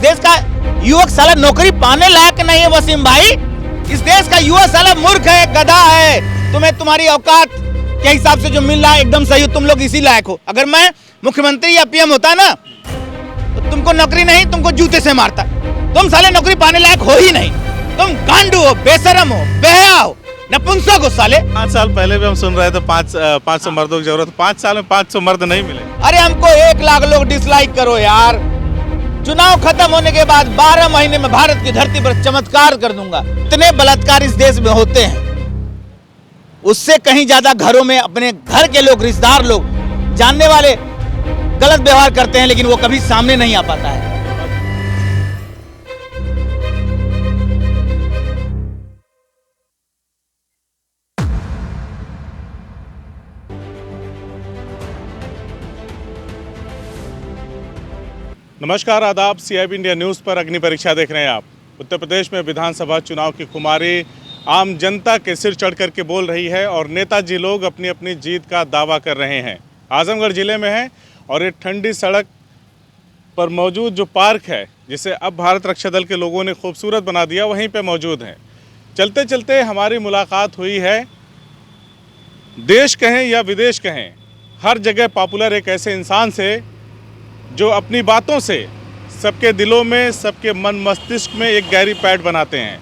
देश का युवक साला नौकरी पाने लायक नहीं है वसीम भाई। इस देश का युवा साला मूर्ख है, गधा है। तुम्हें तुम्हारी औकात के हिसाब से जो मिल रहा है एकदम सही हो, तुम लोग इसी लायक हो। अगर मैं मुख्यमंत्री या पीएम होता ना तो तुमको नौकरी नहीं, तुमको जूते से मारता। तुम साले नौकरी पाने लायक हो ही नहीं। तुम गांडू हो, बेशरम हो, बेहया हो, नपुंसक हो साले। 5 साल पहले भी हम सुन रहे थे 500 मर्दों की जरूरत। 5 साल में 500 मर्द नहीं मिले। अरे हमको 1 लाख लोग डिसलाइक करो यार। चुनाव खत्म होने के बाद 12 महीने में भारत की धरती पर चमत्कार कर दूंगा। इतने बलात्कार इस देश में होते हैं, उससे कहीं ज्यादा घरों में अपने घर के लोग, रिश्तेदार लोग, जानने वाले गलत व्यवहार करते हैं, लेकिन वो कभी सामने नहीं आ पाता है। नमस्कार, आदाब। CIB इंडिया न्यूज़ पर अग्नि परीक्षा देख रहे हैं आप। उत्तर प्रदेश में विधानसभा चुनाव की खुमारी आम जनता के सिर चढ़ करके बोल रही है और नेताजी लोग अपनी अपनी जीत का दावा कर रहे हैं। आजमगढ़ ज़िले में है और ये ठंडी सड़क पर मौजूद जो पार्क है, जिसे अब भारत रक्षा दल के लोगों ने खूबसूरत बना दिया, वहीं पे मौजूद है। चलते चलते हमारी मुलाकात हुई है, देश कहें या विदेश कहें, हर जगह पॉपुलर एक ऐसे इंसान से जो अपनी बातों से सबके दिलों में, सबके मन मस्तिष्क में एक गहरी पैठ बनाते हैं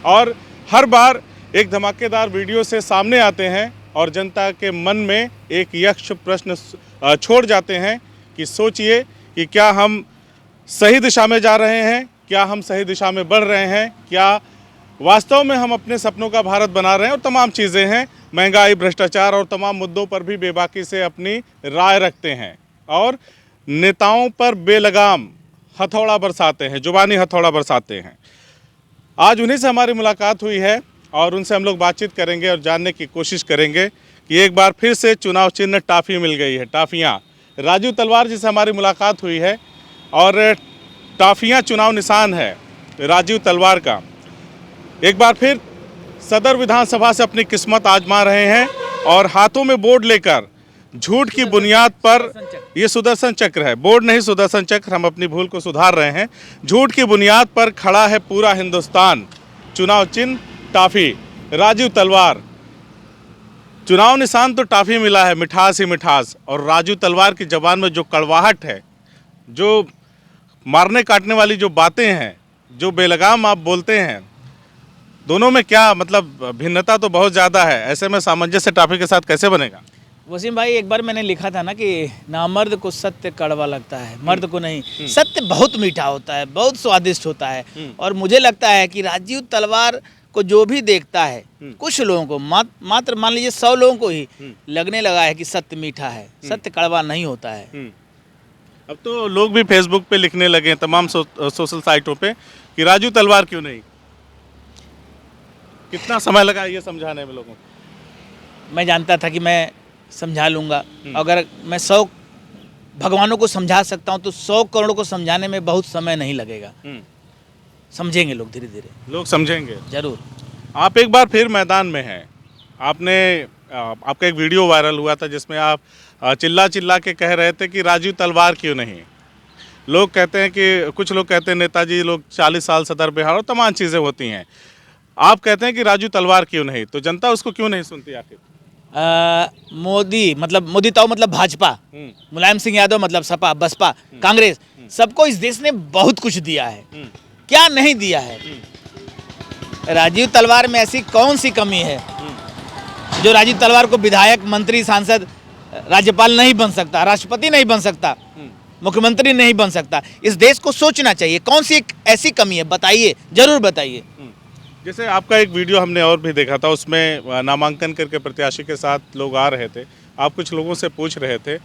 और हर बार एक धमाकेदार वीडियो से सामने आते हैं और जनता के मन में एक यक्ष प्रश्न छोड़ जाते हैं कि सोचिए कि क्या हम सही दिशा में जा रहे हैं, क्या हम सही दिशा में बढ़ रहे हैं, क्या वास्तव में हम अपने सपनों का भारत बना रहे हैं। और तमाम चीज़ें हैं, महंगाई, भ्रष्टाचार और तमाम मुद्दों पर भी बेबाकी से अपनी राय रखते हैं और नेताओं पर बेलगाम हथौड़ा बरसाते हैं, जुबानी हथौड़ा बरसाते हैं। आज उन्हीं से हमारी मुलाकात हुई है और उनसे हम लोग बातचीत करेंगे और जानने की कोशिश करेंगे कि एक बार फिर से चुनाव चिन्ह टाफ़ी मिल गई है। टाफ़ियाँ, राजू तलवार जी से हमारी मुलाकात हुई है और टाफ़ियाँ चुनाव निशान है राजू तलवार का। एक बार फिर सदर विधानसभा से अपनी किस्मत आजमा रहे हैं और हाथों में बोर्ड लेकर झूठ की बुनियाद पर, ये सुदर्शन चक्र है, बोर्ड नहीं सुदर्शन चक्र, हम अपनी भूल को सुधार रहे हैं। झूठ की बुनियाद पर खड़ा है पूरा हिंदुस्तान। चुनाव चिन्ह टाफ़ी, राजू तलवार। चुनाव निशान तो टाफ़ी मिला है, मिठास ही मिठास। और राजू तलवार की ज़बान में जो कड़वाहट है, जो मारने काटने वाली जो बातें हैं, जो बेलगाम आप बोलते हैं, दोनों में क्या मतलब भिन्नता तो बहुत ज़्यादा है। ऐसे में सामंजस्य टाफ़ी के साथ कैसे बनेगा? वसीम भाई, एक बार मैंने लिखा था ना कि नामर्द को सत्य कड़वा लगता है, मर्द को नहीं। सत्य बहुत मीठा होता है, बहुत स्वादिष्ट होता है। और मुझे लगता है कि राजीव तलवार को जो भी देखता है, कुछ लोगों को, मात्र मान लीजिए 100 लोगों को ही लगने लगा है कि सत्य मीठा है, सत्य कड़वा नहीं होता है। अब तो लोग भी फेसबुक पे लिखने लगे हैं, तमाम सोशल साइटों पे, कि राजू तलवार क्यों नहीं। कितना समय लगा ये समझाने में लोगों को? मैं जानता था कि मैं समझा लूँगा। अगर मैं 100 भगवानों को समझा सकता हूँ तो 100 करोड़ को समझाने में बहुत समय नहीं लगेगा। समझेंगे लोग, धीरे धीरे लोग समझेंगे जरूर। आप एक बार फिर मैदान में हैं। आपका एक वीडियो वायरल हुआ था जिसमें आप चिल्ला चिल्ला के कह रहे थे कि राजू तलवार क्यों नहीं। लोग कहते हैं कि, कुछ लोग कहते हैं नेताजी लोग 40 साल सदर बिहार और तमाम चीज़ें होती हैं। आप कहते हैं कि राजू तलवार क्यों नहीं, तो जनता उसको क्यों नहीं सुनती आखिर? मोदी मतलब मोदी ताऊ मतलब भाजपा, मुलायम सिंह यादव मतलब सपा, बसपा, कांग्रेस, सबको इस देश ने बहुत कुछ दिया है। क्या नहीं दिया है? राजीव तलवार में ऐसी कौन सी कमी है जो राजीव तलवार को विधायक, मंत्री, सांसद, राज्यपाल नहीं बन सकता, राष्ट्रपति नहीं बन सकता, मुख्यमंत्री नहीं बन सकता? इस देश को सोचना चाहिए, कौन सी ऐसी कमी है, बताइए, जरूर बताइए। जैसे आपका एक वीडियो हमने और भी देखा था, उसमें नामांकन करके प्रत्याशी के साथ लोग आ रहे थे, आप कुछ लोगों से पूछ रहे थे,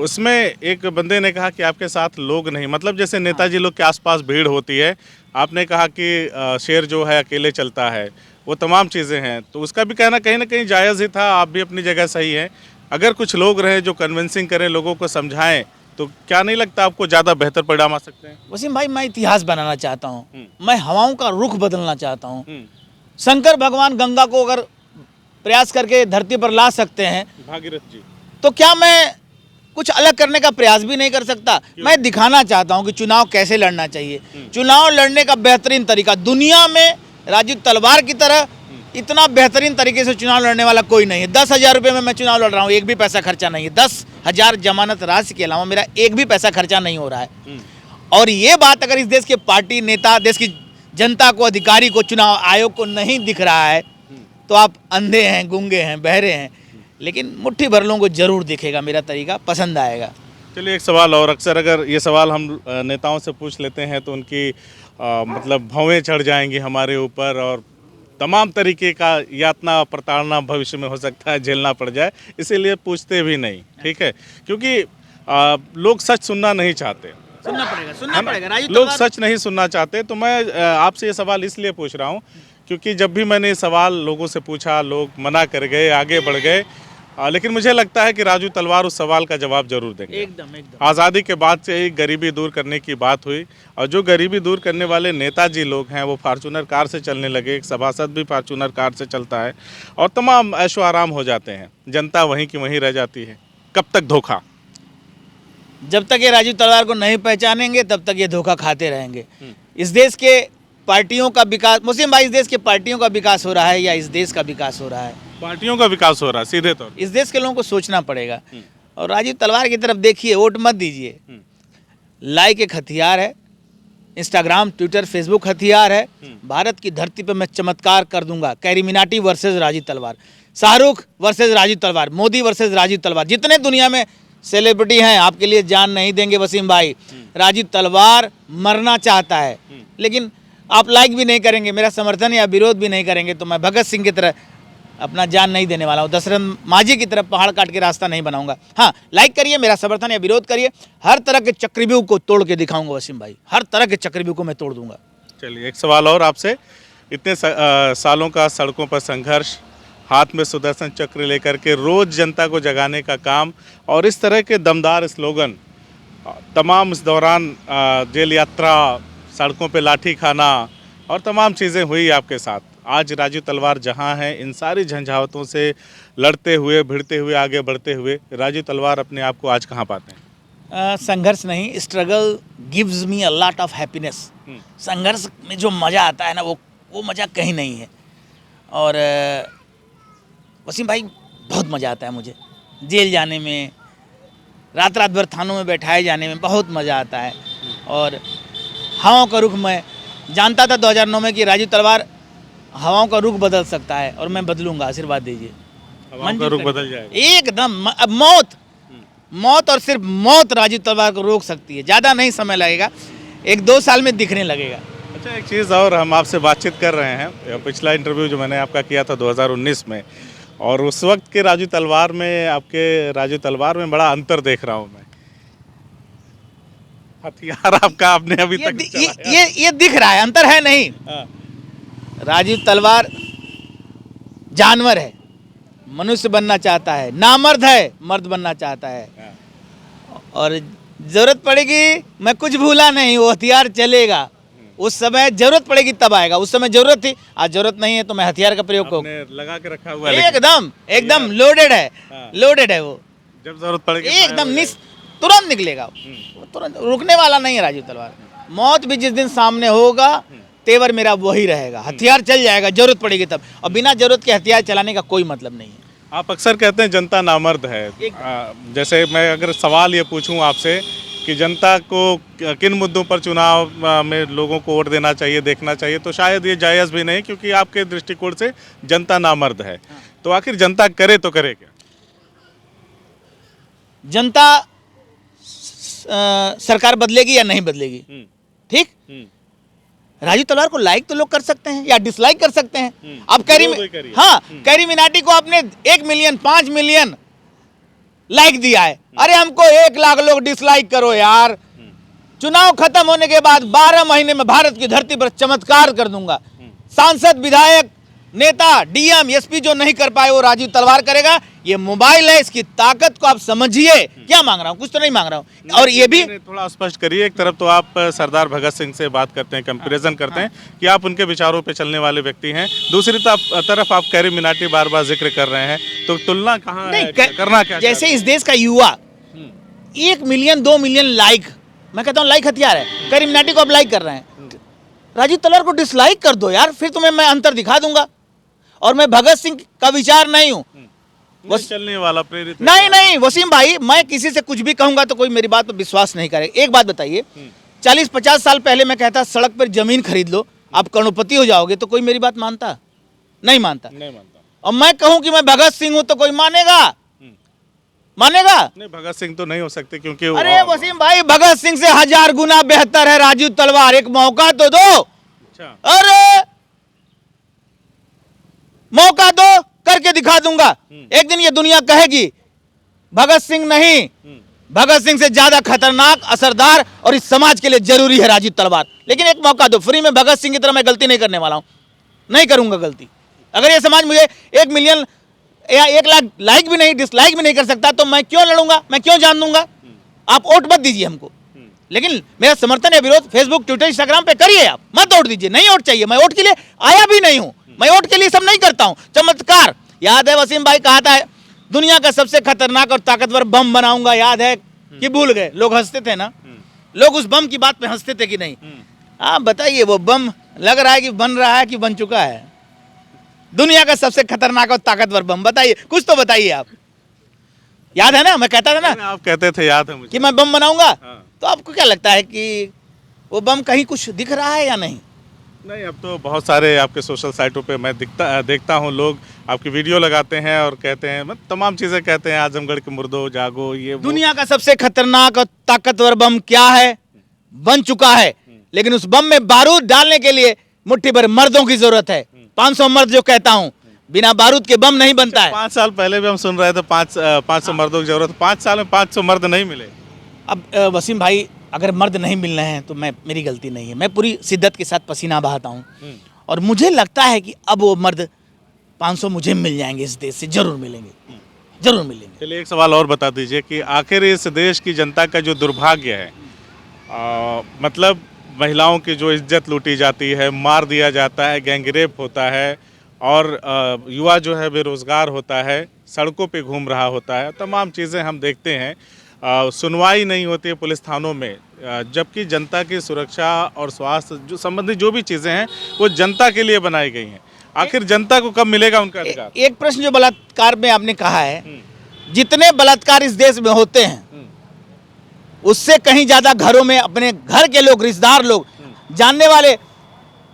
उसमें एक बंदे ने कहा कि आपके साथ लोग नहीं, मतलब जैसे नेताजी लोग के आसपास भीड़ होती है। आपने कहा कि शेर जो है अकेले चलता है, वो तमाम चीज़ें हैं। तो उसका भी कहना कहीं ना कहीं जायज़ ही था, आप भी अपनी जगह सही हैं। अगर कुछ लोग रहे जो कन्विंसिंग करें, लोगों को समझाएं, तो क्या नहीं लगता आपको ज़्यादा बेहतर परिणाम आ सकते हैं? वसीम भाई, मैं इतिहास बनाना चाहता हूँ, मैं हवाओं का रुख बदलना चाहता हूँ। शंकर भगवान गंगा को अगर प्रयास करके धरती पर ला सकते हैं, भागीरथ जी, तो क्या मैं कुछ अलग करने का प्रयास भी नहीं कर सकता। मैं दिखाना चाहता हूं कि चुनाव कैसे लड़ना चाहिए। चुनाव लड़ने का बेहतरीन तरीका दुनिया में राजू तलवार की तरह इतना बेहतरीन तरीके से चुनाव लड़ने वाला कोई नहीं है। 10,000 रुपये में मैं चुनाव लड़ रहा हूँ, एक भी पैसा खर्चा नहीं है। 10,000 जमानत राशि के अलावा मेरा एक भी पैसा खर्चा नहीं हो रहा है। और ये बात अगर इस देश के पार्टी नेता, देश की जनता को, अधिकारी को, चुनाव आयोग को नहीं दिख रहा है तो आप अंधे हैं, गूंगे हैं, बहरे हैं। लेकिन मुट्ठी भर लोगों को जरूर दिखेगा, मेरा तरीका पसंद आएगा। चलिए एक सवाल और, अक्सर अगर ये सवाल हम नेताओं से पूछ लेते हैं तो उनकी मतलब भौवें चढ़ जाएंगी हमारे ऊपर और तमाम तरीके का यातना प्रताड़ना भविष्य में हो सकता है, झेलना पड़ जाए, इसीलिए पूछते भी नहीं। ठीक है, क्योंकि लोग सच सुनना नहीं चाहते। सुनना पड़ेगा राजू लोग तलवार। सच नहीं सुनना चाहते। तो मैं आपसे ये सवाल इसलिए पूछ रहा हूँ क्योंकि जब भी मैंने ये सवाल लोगों से पूछा, लोग मना कर गए, आगे बढ़ गए, लेकिन मुझे लगता है कि राजू तलवार उस सवाल का जवाब जरूर देंगे। एकदम आज़ादी के बाद से ही गरीबी दूर करने की बात हुई और जो गरीबी दूर करने वाले नेताजी लोग हैं वो फार्चूनर कार से चलने लगे। एक सभासद भी फार्चूनर कार से चलता है और तमाम ऐशो आराम हो जाते हैं। जनता वहीं की वहीं रह जाती है। कब तक धोखा? जब तक ये राजू तलवार को नहीं पहचानेंगे तब तक ये धोखा खाते रहेंगे। इस देश के पार्टियों का विकास, मुस्लिम भाई, इस देश के पार्टियों का विकास हो रहा है या इस देश का विकास हो रहा है? पार्टियों का विकास हो रहा है सीधे तौर। इस देश के लोगों को सोचना पड़ेगा। और राजू तलवार की तरफ देखिए, वोट मत दीजिए। लाइक एक हथियार है, इंस्टाग्राम, ट्विटर, फेसबुक हथियार है। भारत की धरती पर मैं चमत्कार कर दूंगा। कैरीमिनाटी वर्सेस राजू तलवार, शाहरुख वर्सेस राजू तलवार, मोदी वर्सेस राजू तलवार। जितने दुनिया में सेलिब्रिटी हैं आपके लिए जान नहीं देंगे वसीम भाई। राजू तलवार मरना चाहता है, लेकिन आप लाइक भी नहीं करेंगे, मेरा समर्थन या विरोध भी नहीं करेंगे तो मैं भगत सिंह की तरह अपना जान नहीं देने वाला हूँ। दशरथ माझी की तरफ पहाड़ काट के रास्ता नहीं बनाऊंगा। हाँ, लाइक करिए, मेरा समर्थन या विरोध करिए, हर तरह के चक्रव्यूह को तोड़ के दिखाऊंगा वसीम भाई। हर तरह के चक्रव्यूह को मैं तोड़ दूंगा। चलिए एक सवाल और आपसे। इतने सालों का सड़कों पर संघर्ष, हाथ में सुदर्शन चक्र लेकर के रोज जनता को जगाने का काम और इस तरह के दमदार स्लोगन, तमाम इस दौरान जेल यात्रा, सड़कों पे लाठी खाना और तमाम चीज़ें हुई आपके साथ। आज राजू तलवार जहां हैं, इन सारी झंझावतों से लड़ते हुए, भिड़ते हुए, आगे बढ़ते हुए, राजू तलवार अपने आप को आज कहाँ पाते हैं? संघर्ष नहीं, struggle gives me a lot of happiness. संघर्ष में जो मज़ा आता है ना, वो मज़ा कहीं नहीं है। और वसीम भाई, बहुत मज़ा आता है मुझे जेल जाने में, रात रात भर थानों में बैठाए जाने में बहुत मज़ा आता है। और हवाओं का रुख, मैं जानता था 2009 में कि राजू तलवार हवाओं का रुख बदल सकता है और मैं बदलूंगा। आशीर्वाद दीजिए। हवाओं का रुख बदल जाएगा एकदम। अब मौत और सिर्फ मौत राजू तलवार को रोक सकती है। ज़्यादा नहीं समय लगेगा, 1-2 साल में दिखने लगेगा। अच्छा, एक चीज़ और, हम आपसे बातचीत कर रहे हैं। पिछला इंटरव्यू जो मैंने आपका किया था 2019 में, और उस वक्त के राजू तलवार में, आपके राजू तलवार में बड़ा अंतर देख रहा हूँ मैं। हथियार आपका आपने अभी तक ये दिख रहा है, अंतर है नहीं। राजू तलवार जानवर है, मनुष्य बनना चाहता है, नामर्द है, मर्द बनना चाहता है। और जरूरत पड़ेगी, मैं कुछ भूला नहीं, वो हथियार चलेगा। उस समय जरूरत पड़ेगी तब आएगा। उस समय जरूरत थी, आज जरूरत नहीं है तो मैं हथियार का प्रयोग करूँ। लगा के रखा हुआ है, एकदम लोडेड है। लोडेड है वो, जब जरूरत पड़ेगी एकदम तुरंत निकलेगा। तुरंत रुकने वाला नहीं है राजू तलवार। मौत भी जिस दिन सामने होगा, तेवर मेरा वही रहेगा। हथियार चल जाएगा, जरूरत पड़ेगी तब। और बिना जरूरत के हथियार चलाने का कोई मतलब नहीं है। आप अक्सर कहते हैं जनता नामर्द है। जैसे मैं अगर सवाल ये पूछूं आपसे कि जनता को किन मुद्दों पर चुनाव में लोगों को वोट देना चाहिए, देखना चाहिए, तो शायद ये जायज़ भी नहीं, क्योंकि आपके दृष्टिकोण से जनता नामर्द है। तो आखिर जनता करे तो करे क्या? जनता सरकार बदलेगी या नहीं बदलेगी, ठीक। राजू तलवार को लाइक तो लोग कर सकते हैं या डिसलाइक कर सकते हैं। अब कैरीमिनाटी को आपने 1 मिलियन, 5 मिलियन लाइक दिया है, अरे हमको 1 लाख लोग डिसलाइक करो यार। चुनाव खत्म होने के बाद 12 महीने में भारत की धरती पर चमत्कार कर दूंगा। सांसद, विधायक, नेता, डीएम, एसपी जो नहीं कर पाए वो राजू तलवार करेगा। ये मोबाइल है, इसकी ताकत को आप समझिए। क्या मांग रहा हूँ? कुछ तो नहीं मांग रहा हूँ। और ये भी थोड़ा स्पष्ट करिए। एक तरफ तो आप सरदार भगत सिंह से बात करते हैं, कंपैरिजन करते हैं कि आप उनके विचारों पे चलने वाले व्यक्ति हैं, दूसरी तरफ आप कैरीमिनाटी बार बार जिक्र कर रहे हैं, तो तुलना कहाँ है? करना क्या? जैसे इस देश का युवा 1 मिलियन 2 मिलियन लाइक, मैं कहता हूँ लाइक हथियार है। करीमनाटी को अब लाइक कर रहे हैं, राजीव तलवार को डिसलाइक कर दो यार, फिर तुम्हें मैं अंतर दिखा दूंगा। और मैं भगत सिंह का विचार नहीं हूँ, चलने वाला प्रेरित नहीं वसीम भाई, मैं किसी से कुछ भी कहूंगा तो कोई मेरी बात पर विश्वास नहीं करेगा। एक बात बताइए, 40-50 साल पहले मैं कहता सड़क पर जमीन खरीद लो, आप करोड़पति हो जाओगे, तो कोई मेरी बात मानता? नहीं मानता। और मैं कहूं कि मैं भगत सिंह हूं तो कोई मानेगा? मानेगा नहीं, भगत सिंह तो नहीं हो सकते क्योंकि अरे वसीम भाई, भगत सिंह से 1000 गुना बेहतर है राजीव तलवार, एक मौका तो दो। अच्छा, अरे मौका दो, करके दिखा दूंगा। एक दिन ये दुनिया कहेगी भगत सिंह नहीं, भगत सिंह से ज्यादा खतरनाक, असरदार और इस समाज के लिए जरूरी है राजीव तलवार। लेकिन एक मौका दो, फ्री में भगत सिंह की तरह मैं गलती नहीं करने वाला हूं, नहीं करूंगा गलती। अगर ये समाज मुझे 1 मिलियन या 1 लाख लाइक भी नहीं, डिसलाइक भी नहीं कर सकता, तो मैं क्यों लड़ूंगा, मैं क्यों जान दूंगा? आप वोट मत दीजिए हमको, लेकिन मेरा समर्थन है, विरोध फेसबुक, ट्विटर, इंस्टाग्राम पे करिए, आप मत वोट दीजिए। नहीं वोट चाहिए, मैं वोट के लिए आया भी नहीं हूं, मैं वोट के लिए सब नहीं करता हूं। चमत्कार याद है, वसीम भाई कहा था दुनिया का सबसे खतरनाक और ताकतवर बम बनाऊंगा, याद है कि भूल गए? लोग हंसते थे ना, लोग उस बम की बात पे हंसते थे कि नहीं? आप बताइए, वो बम लग रहा है कि बन रहा है कि बन चुका है? दुनिया का सबसे खतरनाक और ताकतवर बम, बताइए, कुछ तो बताइए आप। याद है ना, मैं कहता था ना, आप कहते थे, याद है मुझे, कि मैं बम बनाऊंगा। हाँ। तो आपको क्या लगता है कि वो बम कहीं कुछ दिख रहा है या नहीं? नहीं, अब तो बहुत सारे आपके सोशल साइटों पे मैं देखता हूँ, लोग आपकी वीडियो लगाते हैं और कहते हैं, मतलब तमाम चीज़ें कहते हैं, आजमगढ़ के मुर्दो जागो, ये दुनिया का सबसे खतरनाक और ताकतवर बम क्या है? बन चुका है, लेकिन उस बम में बारूद डालने के लिए मुट्ठी भर मर्दों की जरूरत है। 500 मर्द जो कहता हूं, बिना बारूद के बम नहीं बनता है। 5 साल पहले भी हम सुन रहे थे 500 मर्दों की जरूरत, 5 साल में 500 मर्द नहीं मिले। अब वसीम भाई, अगर मर्द नहीं मिल रहे हैं तो मेरी गलती नहीं है, मैं पूरी शिद्दत के साथ पसीना बहाता हूँ, और मुझे लगता है कि अब वो मर्द 500 मुझे मिल जाएंगे, इस देश से जरूर मिलेंगे, जरूर मिलेंगे। चलिए, एक सवाल और बता दीजिए कि आखिर इस देश की जनता का जो दुर्भाग्य है, मतलब महिलाओं की जो इज्जत लूटी जाती है, मार दिया जाता है, गैंगरेप होता है, और युवा जो है बेरोजगार होता है, सड़कों पे घूम रहा होता है, तमाम चीज़ें हम देखते हैं। सुनवाई नहीं होती है पुलिस थानों में, जबकि जनता की सुरक्षा और स्वास्थ्य जो संबंधी जो भी चीज़ें हैं वो जनता के लिए बनाई गई हैं। आखिर जनता को कब मिलेगा उनका अधिकार? एक प्रश्न जो बलात्कार में आपने कहा है, जितने बलात्कार इस देश में होते हैं उससे कहीं ज्यादा घरों में अपने घर के लोग, रिश्तेदार लोग, जानने वाले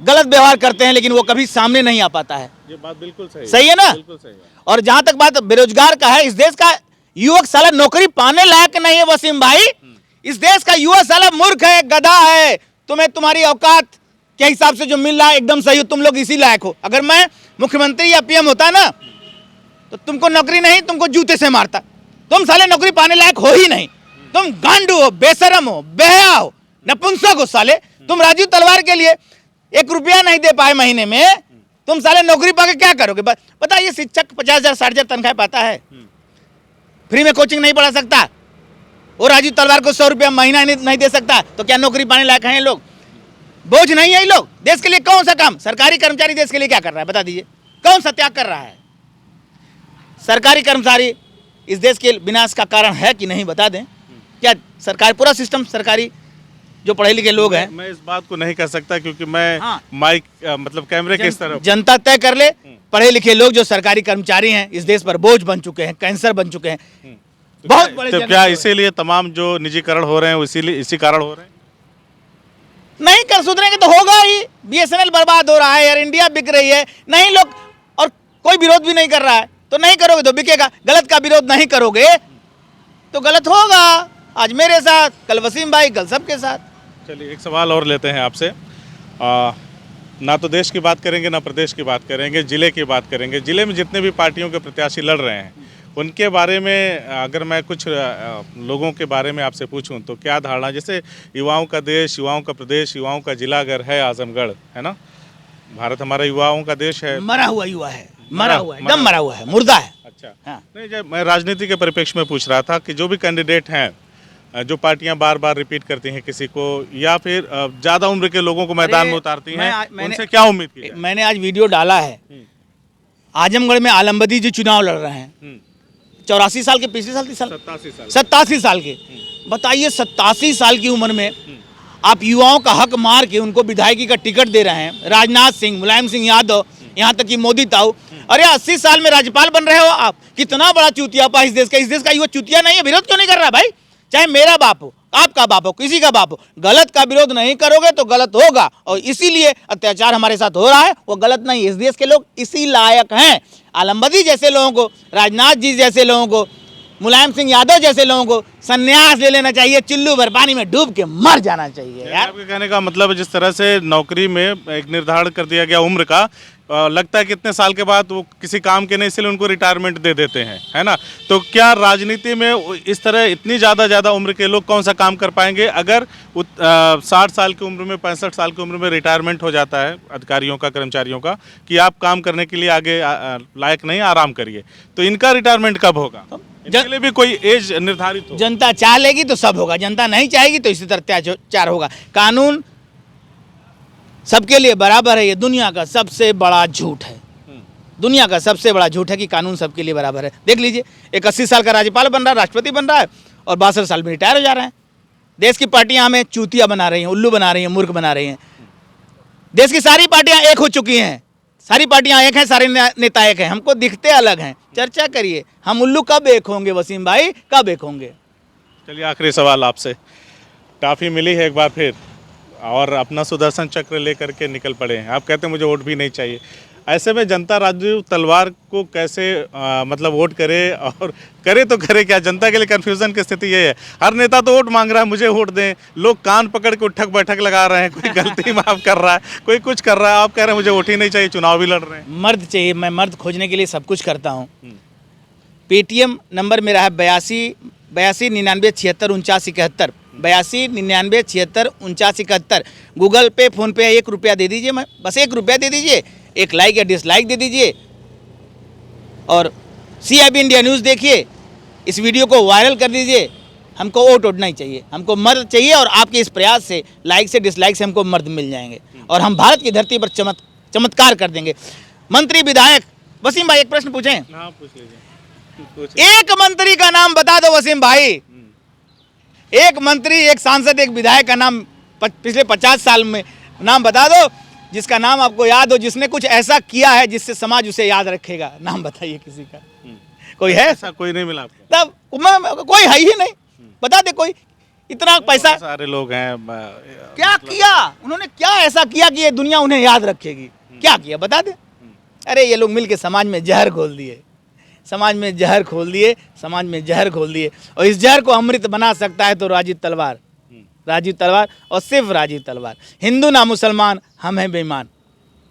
गलत व्यवहार करते हैं, लेकिन वो कभी सामने नहीं आ पाता है। ये बात बिल्कुल सही है ना? बिल्कुल सही है। और जहां तक बात बेरोजगार का है, इस देश का युवक साला नौकरी पाने लायक नहीं है वसीम भाई। इस देश का युवा साला मूर्ख है, गधा है। तुम्हें तुम्हारी औकात के हिसाब से जो मिल रहा है एकदम सही हो, तुम लोग इसी लायक हो। अगर मैं मुख्यमंत्री या पीएम होता ना, तो तुमको नौकरी नहीं, तुमको जूते से मारता। तुम साले नौकरी पाने लायक हो ही नहीं, तुम गांडू हो, बेशरम हो, बेहया हो, नपुंसक हो साले। तुम राजीव तलवार के लिए 1 रुपया नहीं दे पाए महीने में, तुम साले नौकरी पाके क्या करोगे? बताइए, शिक्षक 50,000 60,000 तनख्वाह पाता है, फ्री में कोचिंग नहीं पढ़ा सकता, वो राजीव तलवार को 100 रुपया महीना नहीं दे सकता, तो क्या नौकरी पाने लायक हैं ये लोग? बोझ नहीं है ये लोग? देश के लिए कौन सा काम? सरकारी कर्मचारी देश के लिए क्या कर रहा है, बता दीजिए, कौन सा त्याग कर रहा है? सरकारी कर्मचारी इस देश के विनाश का कारण है कि नहीं, बता दें। क्या सरकार, पूरा सिस्टम सरकारी, जो पढ़े लिखे लोग हैं? मैं इस बात को नहीं कह सकता क्योंकि मैं माइक मतलब कैमरे के इस तरफ, जनता तय कर ले। पढ़े लिखे लोग जो सरकारी कर्मचारी हैं इस देश पर बोझ बन चुके हैं, कैंसर बन चुके हैं, बहुत बड़े। तो क्या इसीलिए तमाम जो निजीकरण हो रहे हैं इसी कारण हो रहे हैं? नहीं कर सुधरेंगे तो होगा ही। बीएसएनएल बर्बाद हो रहा है, एयर इंडिया बिक रही है, नहीं लोग, और कोई विरोध भी नहीं कर रहा है, तो नहीं करोगे तो बिकेगा। गलत का विरोध नहीं करोगे तो गलत होगा। आज मेरे साथ, कल वसीम भाई, कल सबके साथ। चलिए, एक सवाल और लेते हैं आपसे। ना तो देश की बात करेंगे, ना प्रदेश की बात करेंगे, जिले की बात करेंगे। जिले में जितने भी पार्टियों के प्रत्याशी लड़ रहे हैं उनके बारे में अगर मैं कुछ लोगों के बारे में आपसे पूछूं तो क्या धारणा, जैसे युवाओं का देश, युवाओं का प्रदेश, युवाओं का जिला अगर है आजमगढ़, है ना, भारत हमारा युवाओं का देश है। मरा हुआ युवा है, मरा हुआ है, एकदम मरा हुआ है, मुर्दा है। अच्छा, हाँ। नहीं, जब मैं राजनीति के परिप्रेक्ष्य में पूछ रहा था कि जो भी कैंडिडेट हैं, जो पार्टियां बार बार रिपीट करती हैं किसी को, या फिर ज़्यादा उम्र के लोगों को मैदान में उतारती हैं, उनसे क्या उम्मीद की जाए? मैंने आज वीडियो डाला है, आजमगढ़ में आलमबदी जी चुनाव लड़ रहे हैं, 84 साल के, पिछले साल 30 साल 87 साल 87 साल के। बताइए 87 साल की उम्र में आप युवाओं का हक मार के उनको विधायकी का टिकट दे रहे हैं। राजनाथ सिंह, मुलायम सिंह यादव, यहाँ तक कि मोदी ताऊ। अरे 80 साल में राज्यपाल बन रहे हो आप। कितना बड़ा चूतियापा इस देश का युवा चूतिया नहीं है? विरोध क्यों नहीं कर रहा भाई? चाहे मेरा बाप हो, आपका बाप हो, किसी का बाप हो, गलत का विरोध नहीं करोगे तो गलत होगा। और इसीलिए अत्याचार हमारे साथ हो रहा है, वो गलत नहीं है। इस देश के लोग इसी लायक हैं। आलमबदी जैसे लोगों को, राजनाथ जी जैसे लोगों को, मुलायम सिंह यादव जैसे लोगों को संन्यास ले लेना चाहिए, चुल्लू भर पानी में डूब के मर जाना चाहिए यार। आपके कहने का मतलब जिस तरह से नौकरी में एक निर्धारण कर दिया गया उम्र का, लगता है कितने साल के बाद वो किसी काम के नहीं, इसलिए उनको रिटायरमेंट दे देते हैं, है ना? तो क्या राजनीति में इस तरह इतनी ज़्यादा उम्र के लोग कौन सा काम कर पाएंगे अगर 60 साल की उम्र में, 65 साल की उम्र में रिटायरमेंट हो जाता है अधिकारियों का, कर्मचारियों का, कि आप काम करने के लिए आगे लायक नहीं, आराम करिए। तो इनका रिटायरमेंट कब होगा? इनके लिए भी कोई एज निर्धारित हो? जनता चाह लेगी तो सब होगा, जनता नहीं चाहेगी तो इसी तरह अत्याचार होगा। कानून सबके लिए बराबर है, ये दुनिया का सबसे बड़ा झूठ है। दुनिया का सबसे बड़ा झूठ है कि कानून सबके लिए बराबर है। देख लीजिए, एक 80 साल का राज्यपाल बन रहा है, राष्ट्रपति बन रहा है, और 62 साल में रिटायर हो जा रहे हैं। देश की पार्टियां हमें चूतिया बना रही हैं, उल्लू बना रही हैं, मूर्ख बना रही हैं। देश की सारी पार्टियां एक हो चुकी हैं, सारी पार्टियां एक हैं, सारे नेता एक हैं, हमको दिखते अलग हैं। चर्चा करिए, हम उल्लू कब एक होंगे वसीम भाई, कब एक होंगे? चलिए, आखिरी सवाल आपसे। टाफी मिली है एक बार फिर और अपना सुदर्शन चक्र लेकर के निकल पड़े हैं। आप कहते हैं मुझे वोट भी नहीं चाहिए। ऐसे में जनता राजू तलवार को कैसे मतलब वोट करे, और करे तो करे क्या? जनता के लिए कन्फ्यूज़न की स्थिति ये है। हर नेता तो वोट मांग रहा है, मुझे वोट दें। लोग कान पकड़ के उठक बैठक लगा रहे हैं, कोई गलती माफ़ कर रहा है, कोई कुछ कर रहा है। आप कह रहे हैं मुझे वोट ही नहीं चाहिए, चुनाव भी लड़ रहे हैं। मर्द चाहिए, मैं मर्द खोजने के लिए सब कुछ करता हूँ। पेटीएम नंबर मेरा है 82 99 76 49 71, 82 99 76 49 71। गूगल पे, फ़ोन पे 1 रुपया दे दीजिए, मैं बस 1 रुपया दे दीजिए, एक लाइक या डिसलाइक दे दीजिए, और CIB इंडिया न्यूज़ देखिए, इस वीडियो को वायरल कर दीजिए। हमको वोट नहीं चाहिए, हमको मर्द चाहिए, और आपके इस प्रयास से, लाइक से, डिसलाइक से हमको मर्द मिल जाएंगे, और हम भारत की धरती पर चमत्कार कर देंगे। मंत्री, विधायक, वसीम भाई एक प्रश्न पूछें? हाँ, पूछ लीजिए। एक मंत्री का नाम बता दो वसीम भाई, एक मंत्री, एक सांसद, एक विधायक का नाम पिछले 50 साल में नाम बता दो, जिसका नाम आपको याद हो, जिसने कुछ ऐसा किया है जिससे समाज उसे याद रखेगा। नाम बताइए किसी का, कोई है? ऐसा कोई नहीं मिला आपको? तब कोई है ही नहीं। बता दे कोई। इतना पैसा, सारे लोग हैं। क्या किया उन्होंने? क्या ऐसा किया कि ये दुनिया उन्हें याद रखेगी? क्या किया बता दे। अरे ये लोग मिलके समाज में जहर घोल दिए, समाज में जहर खोल दिए, समाज में जहर खोल दिए। और इस जहर को अमृत बना सकता है तो राजीव तलवार, राजीव तलवार, और सिर्फ राजीव तलवार। हिंदू ना मुसलमान, हम हैं बेईमान,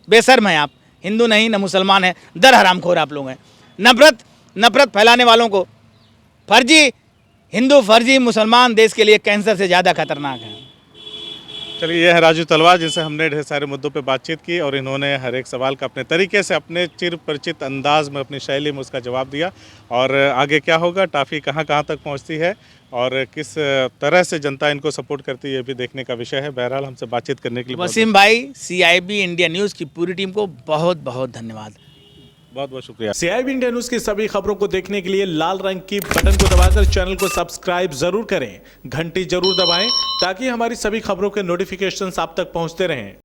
बेशर्म हैं आप। हिंदू नहीं ना मुसलमान है, दर हरामखोर आप लोग हैं। नफरत फैलाने वालों को, फर्जी हिंदू, फर्जी मुसलमान देश के लिए कैंसर से ज़्यादा खतरनाक है। चलिए, यह है राजू तलवार, जिनसे हमने ढेर सारे मुद्दों पे बातचीत की, और इन्होंने हर एक सवाल का अपने तरीके से, अपने चिर परिचित अंदाज में, अपनी शैली में उसका जवाब दिया। और आगे क्या होगा, टाफी कहाँ तक पहुँचती है, और किस तरह से जनता इनको सपोर्ट करती है, ये भी देखने का विषय है। बहरहाल, हमसे बातचीत करने के लिए वसीम भाई, CIB इंडिया न्यूज़ की पूरी टीम को बहुत बहुत धन्यवाद, बहुत बहुत शुक्रिया। CIB इंडिया न्यूज की सभी खबरों को देखने के लिए लाल रंग की बटन को दबाकर चैनल को सब्सक्राइब जरूर करें, घंटी जरूर दबाएं, ताकि हमारी सभी खबरों के नोटिफिकेशंस आप तक पहुंचते रहें।